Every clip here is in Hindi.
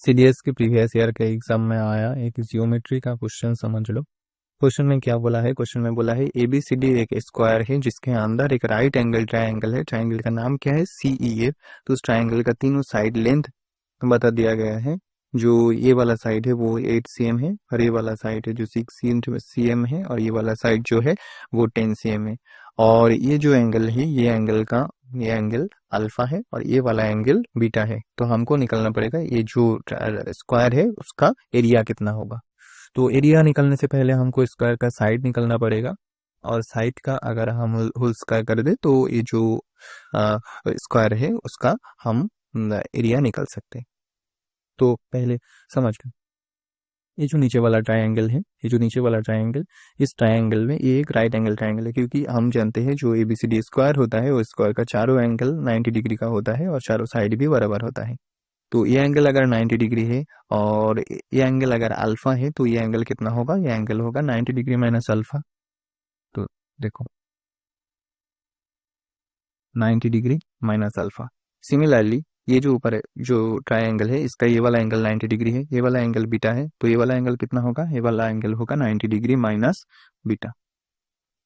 सीडीएस के प्रीवियस ईयर के एग्जाम में आया एक जियोमेट्री का क्वेश्चन, समझ लो। क्वेश्चन में क्या बोला है? क्वेश्चन में बोला है एबीसीडी एक स्क्वायर है जिसके अंदर एक राइट एंगल ट्रायंगल है। ट्रायंगल का नाम क्या है? सीईएफ। तो उस ट्रायंगल का तीनों साइड लेंथ बता दिया गया है। जो ये वाला साइड है वो 8 cm है, और ये वाला साइड है जो 6 cm है, और ये वाला साइड जो है वो 10 cm है। और ये जो एंगल है ये एंगल अल्फा है, और ये वाला एंगल बीटा है। तो हमको निकलना पड़ेगा ये जो स्क्वायर है उसका एरिया कितना होगा। तो एरिया निकलने से पहले हमको स्क्वायर का साइड निकलना पड़ेगा, और साइड का अगर हम होल स्क्वायर कर दे तो ये जो स्क्वायर है उसका हम एरिया निकल सकते हैं। तो पहले समझ लो, ये जो नीचे वाला ट्रायंगल है, इस ट्रायंगल में ये एक राइट एंगल ट्रायंगल है, क्योंकि हम जानते हैं जो एबीसीडी स्क्वायर होता है वो स्क्वायर का चारों एंगल 90 डिग्री का होता है, और चारों साइड भी बराबर होता है। तो ये एंगल अगर 90 डिग्री है और ये एंगल अगर अल्फा है, तो ये एंगल कितना होगा? ये एंगल होगा 90 डिग्री माइनस अल्फा। तो देखो 90 डिग्री माइनस अल्फा। सिमिलरली ये जो ऊपर है जो ट्रायंगल है इसका ये वाला एंगल 90 डिग्री है, ये वाला एंगल बीटा है, तो ये वाला एंगल कितना होगा? ये वाला एंगल होगा 90 degree minus beta,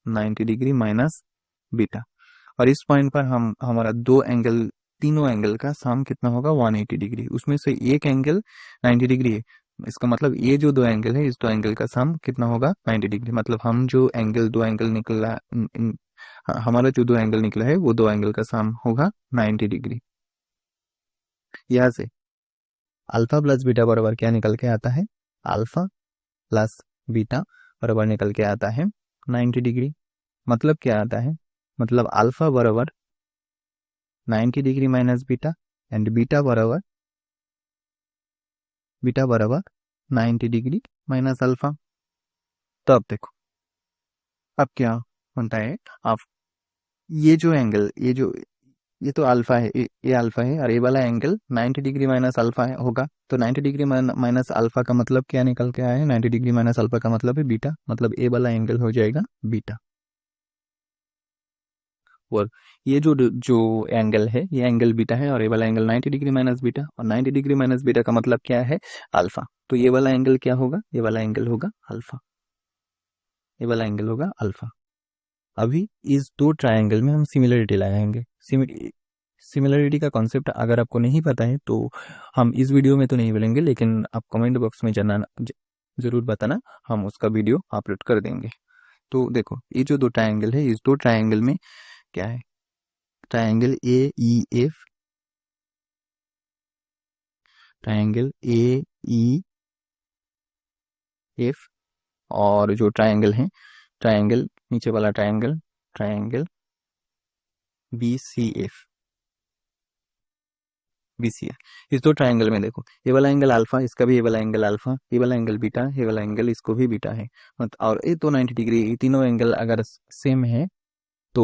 90 degree minus beta. और इस पॉइंट पर हम हमारा तीनों एंगल का सम कितना होगा? 180 डिग्री। उसमें से एक एंगल 90 डिग्री है, इसका मतलब ये जो दो एंगल है इस दो एंगल का सम कितना होगा? 90 डिग्री। मतलब हम जो दो एंगल निकला हमारा जो दो एंगल निकला है वो दो एंगल का सम होगा 90 डिग्री। यहाँ से अल्फा प्लस बीटा बराबर क्या निकल के आता है? अल्फा प्लस बीटा बराबर निकल के आता है 90 डिग्री। मतलब क्या आता है? मतलब अल्फा बराबर 90 degree minus beta, and beta बराबर 90 डिग्री माइनस अल्फा। तो अब देखो अब क्या बनता है। आप ये जो एंगल ये तो अल्फा है, ये अल्फा है, और ये वाला एंगल 90 डिग्री माइनस अल्फा होगा। तो 90 डिग्री माइनस अल्फा का मतलब क्या निकल के आया है? 90 डिग्री माइनस अल्फा का मतलब है बीटा। मतलब ए वाला एंगल हो जाएगा बीटा। और ये जो एंगल है ये एंगल बीटा है, और ये वाला एंगल 90 डिग्री माइनस बीटा, और 90 डिग्री माइनस बीटा का मतलब क्या है? अल्फा। तो ये वाला एंगल क्या होगा? ये वाला एंगल होगा अल्फा, ये वाला एंगल होगा अल्फा। अभी इस दो ट्रायंगल में हम सिमिलरिटी लगाएंगे। सिमिलरिटी का कॉन्सेप्ट अगर आपको नहीं पता है तो हम इस वीडियो में तो नहीं बोलेंगे, लेकिन आप कमेंट बॉक्स में जरूर बताना, हम उसका वीडियो अपलोड कर देंगे। तो देखो ये जो दो ट्रायंगल है इस दो ट्रायंगल में क्या है? Triangle A E F, triangle A E F, और जो ट्रायंगल है ट्रायंगल नीचे वाला triangle triangle B C F, इस दो ट्रायंगल में देखो ये वाला एंगल अल्फा, इसका भी ये वाला एंगल अल्फा, ये वाला एंगल बीटा, ये वाला एंगल इसको भी बीटा है। और ये तो 90 डिग्री, ये तीनों एंगल अगर सेम है तो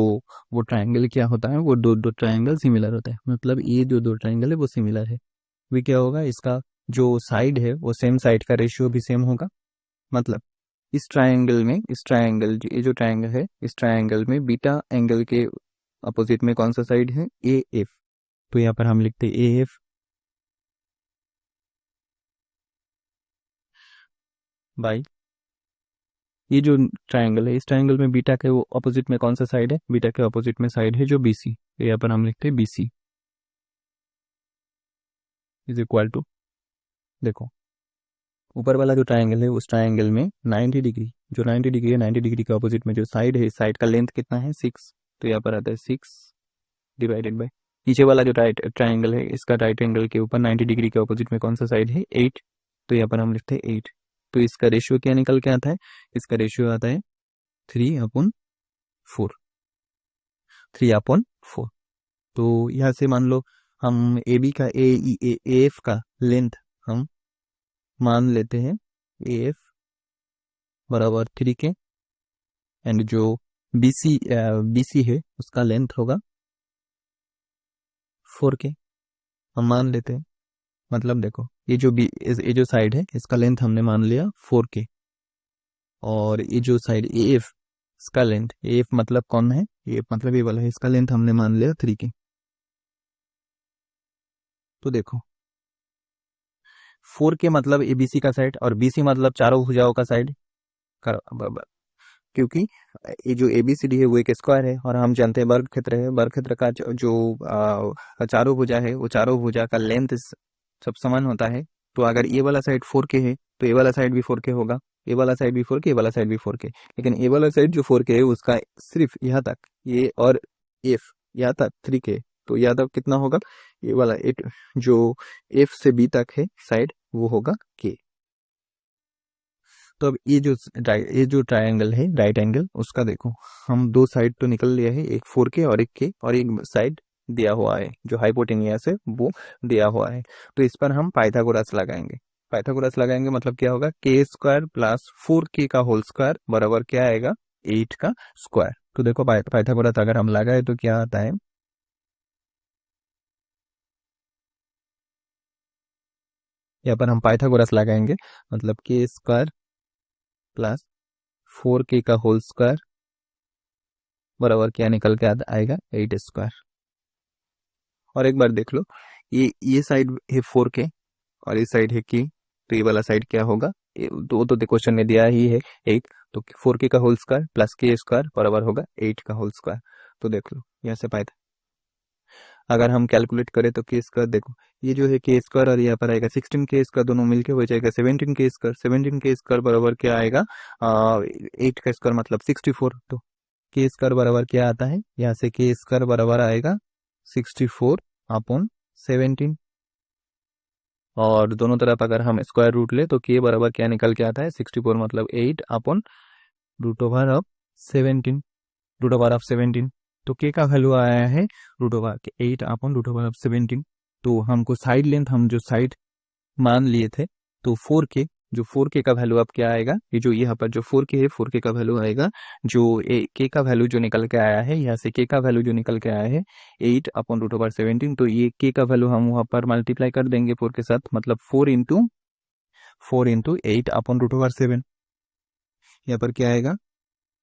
वो ट्रायंगल क्या होता है? वो दो ट्रायंगल सिमिलर होता है। मतलब ये जो दो ट्रायंगल है वो सिमिलर है। भी क्या होगा? इसका जो साइड है वो सेम साइड का रेशियो भी सेम होगा। मतलब ये जो ट्रायंगल है इस ट्रायंगल में बीटा एंगल के अपोजिट में कौन सा साइड है? A F. तो यहाँ पर हम लिखते हैं ए एफ बाई ये जो ट्रायंगल है इस ट्रायंगल में बीटा के वो अपोजिट में कौन सा साइड है? बीटा के अपोजिट में साइड है जो बीसी। तो यहाँ पर हम लिखते हैं बीसी इज इक्वल टू, देखो ऊपर वाला जो ट्रायंगल है उस ट्रायंगल में 90 डिग्री, जो 90 डिग्री है 90 डिग्री के अपोजिट में जो साइड है इस साइड का लेंथ कितना है? 6। तो यहाँ पर आता है 6 डिवाइडेड बाई नीचे वाला जो राइट ट्रायंगल है इसका राइट एंगल के ऊपर 90 डिग्री के अपोजिट में कौन सा साइड है? 8। तो यहाँ पर हम लिखते हैं 8। तो इसका रेशियो क्या निकल के आता है? इसका रेशियो आता है 3/4, 3/4। तो यहाँ से मान लो हम ए बी का ए एफ का लेंथ हम मान लेते हैं ए एफ बराबर 3 के, एंड जो बीसी है उसका लेंथ होगा 4 के, हम मान लेते हैं। मतलब देखो ये जो साइड है इसका लेंथ हमने मान लिया 4 के, और ये जो साइड ए एफ इसका लेंथ, ए एफ मतलब कौन है? ए एफ मतलब ये वाला है, इसका लेंथ हमने मान लिया 3 के। तो देखो 4K मतलब ABC का साइड और BC मतलब चारों भुजाओं का साइड। क्योंकि ये जो ABCD है वो एक स्क्वायर है और हम जानते हैं वर्ग क्षेत्र है, वर्ग क्षेत्र का चारों भुजा है वो चारों भुजा का लेंथ सब समान होता है। तो अगर ये वाला साइड 4K है तो ये वाला साइड भी 4K होगा, ये वाला साइड भी 4K, ये वाला साइड भी 4K। लेकिन ये वाला साइड जो 4K है उसका सिर्फ यहाँ तक, ये और F यहाँ तक 3K, तो यहाँ तक कितना होगा, ये वाला जो F से B तक है साइड वो होगा K। तो अब ये जो ट्रायंगल है राइट एंगल उसका देखो, हम दो साइड तो निकल लिया है, एक 4K और एक K, और एक साइड दिया हुआ है जो हाइपोटेनियस है वो दिया हुआ है। तो इस पर हम पाइथागोरस लगाएंगे। पाइथागोरस लगाएंगे मतलब क्या होगा, K² प्लस 4K का होल स्क्वायर बराबर क्या आएगा, 8 का स्क्वायर। तो देखो पाइथागोरस अगर हम लगाए तो क्या आता है, यहाँ पर हम पाइथागोरस लगाएंगे मतलब K² प्लस 4K का होल स्क्वायर बराबर क्या निकल के आएगा, 8 स्क्वायर। और एक बार देख लो, ये साइड है 4K और इस साइड है K, तो ये वाला साइड क्या होगा, तो क्वेश्चन में दिया ही है 8, तो 4K का होल स्क्वायर प्लस K² बराबर होगा 8 का होल स्क्वायर। तो देख लो यहाँ से पाया था, अगर हम कैलकुलेट करें तो K² देखो, ये जो है K² और यहाँ पर आएगा 16K², दोनों मिलके हो जाएगा 17K²। 17K² बराबर क्या आएगा, 8 का स्क्वायर मतलब 64। तो K² बराबर क्या आता है, यहाँ से K² बराबर आएगा 64 अपॉन 17, और दोनों तरफ अगर हम स्क्वायर रूट ले तो K बराबर क्या निकल के आता है, 64 मतलब 8 upon root over of 17, root over of 17। तो K का वैल्यू आया है root over 8 upon root over of 17। तो हमको साइड लेंथ, हम जो साइड मान लिए थे, तो 4K, जो 4K का वैल्यू अब क्या आएगा, ये जो यहाँ पर जो 4K है 4K का वैल्यू आएगा, जो K का वैल्यू जो निकल के आया है, यहाँ से K का वैल्यू जो निकल के आया है 8 अपॉन रूट ओवर 17। तो ये K का वैल्यू हम वहाँ पर मल्टीप्लाई कर देंगे 4 के साथ, मतलब 4 इंटू 8 अपॉन रूट ओवर 7। यहाँ पर क्या आएगा,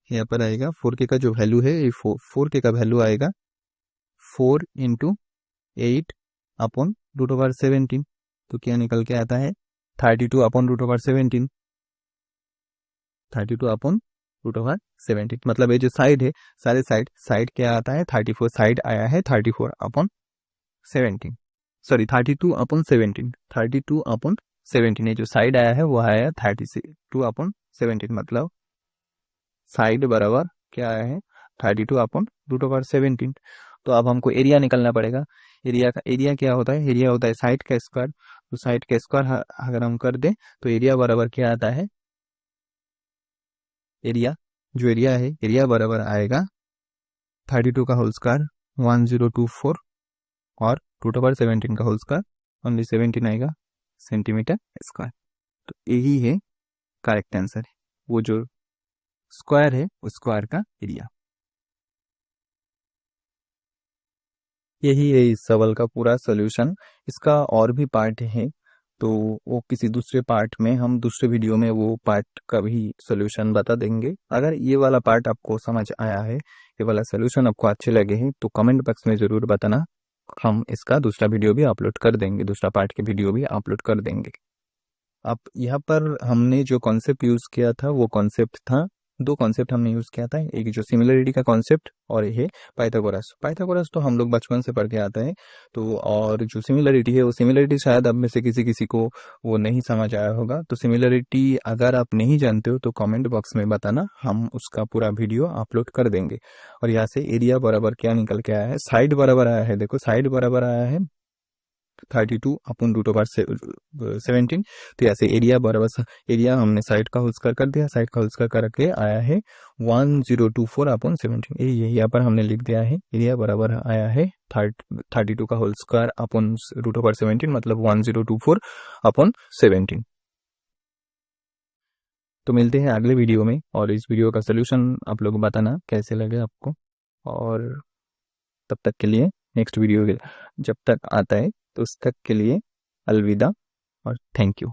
यहाँ पर आएगा 4K का जो वैल्यू है, ये 4K का वैल्यू आएगा 4 इंटू 8 अपॉन रूट ओवर 17। तो क्या निकल के आता है, 32 upon root over 17, 32 upon root over 17। मतलब ये जो साइड है, सारे साइड क्या आता है, 34 साइड आया है 34 अपॉन 17, सॉरी 32 अपॉन 17, 32 अपॉन 17। ये जो साइड आया है वो आया है 32 अपॉन 17, मतलब साइड बराबर क्या आया है, 32 अपॉन रूट ओवर 17। तो अब हमको एरिया निकलना पड़ेगा। एरिया क्या होता है, एरिया होता है साइड का स्क्वायर। तो साइड का स्क्वायर अगर हम कर दें तो एरिया बराबर क्या आता है, एरिया है, एरिया बराबर आएगा 32 का होल स्क्वायर 1024 और रूट ओवर 17 का होल स्क्वायर ओनली 17 आएगा सेंटीमीटर स्क्वायर। तो यही है करेक्ट आंसर, वो जो स्क्वायर है उस स्क्वायर का एरिया। यही है इस सवाल का पूरा सोल्यूशन। इसका और भी पार्ट है, तो वो किसी दूसरे पार्ट में, हम दूसरे वीडियो में वो पार्ट का भी सोल्यूशन बता देंगे। अगर ये वाला पार्ट आपको समझ आया है, ये वाला सोल्यूशन आपको अच्छे लगे हैं तो कमेंट बॉक्स में ज़रूर बताना, हम इसका दूसरा वीडियो भी अपलोड कर देंगे, दूसरा पार्ट के वीडियो भी अपलोड कर देंगे। अब यहाँ पर हमने जो कॉन्सेप्ट यूज़ किया था वो कॉन्सेप्ट था, दो कॉन्सेप्ट हमने यूज़ किया था, एक जो सिमिलरिटी का कॉन्सेप्ट और ये पाइथागोरस। पाइथागोरस तो हम लोग बचपन से पढ़ के आते हैं, तो और जो सिमिलरिटी है वो सिमिलरिटी शायद अब में से किसी को वो नहीं समझ आया होगा। तो सिमिलरिटी अगर आप नहीं जानते हो तो कमेंट बॉक्स में बताना, हम उसका पूरा वीडियो अपलोड कर देंगे। और यहाँ से एरिया बराबर क्या निकल के आया है, साइड बराबर आया है, देखो साइड बराबर आया है 32 अपॉन रूट ओवर 17। तो ऐसे एरिया बराबर, एरिया हमने साइड का होल स्क्वायर कर दिया, साइड का होल स्क्वायर करके आया है 1024 अपॉन 17। यही यहाँ पर हमने लिख दिया है, एरिया बराबर आया है 32 का whole square upon root over 17, मतलब 1024 अपॉन 17। तो मिलते हैं अगले वीडियो में, और इस वीडियो का सोल्यूशन आप लोग बताना कैसे लगे आपको। और तब तक के लिए, नेक्स्ट वीडियो जब तक आता है तो उस तक के लिए अलविदा और थैंक यू।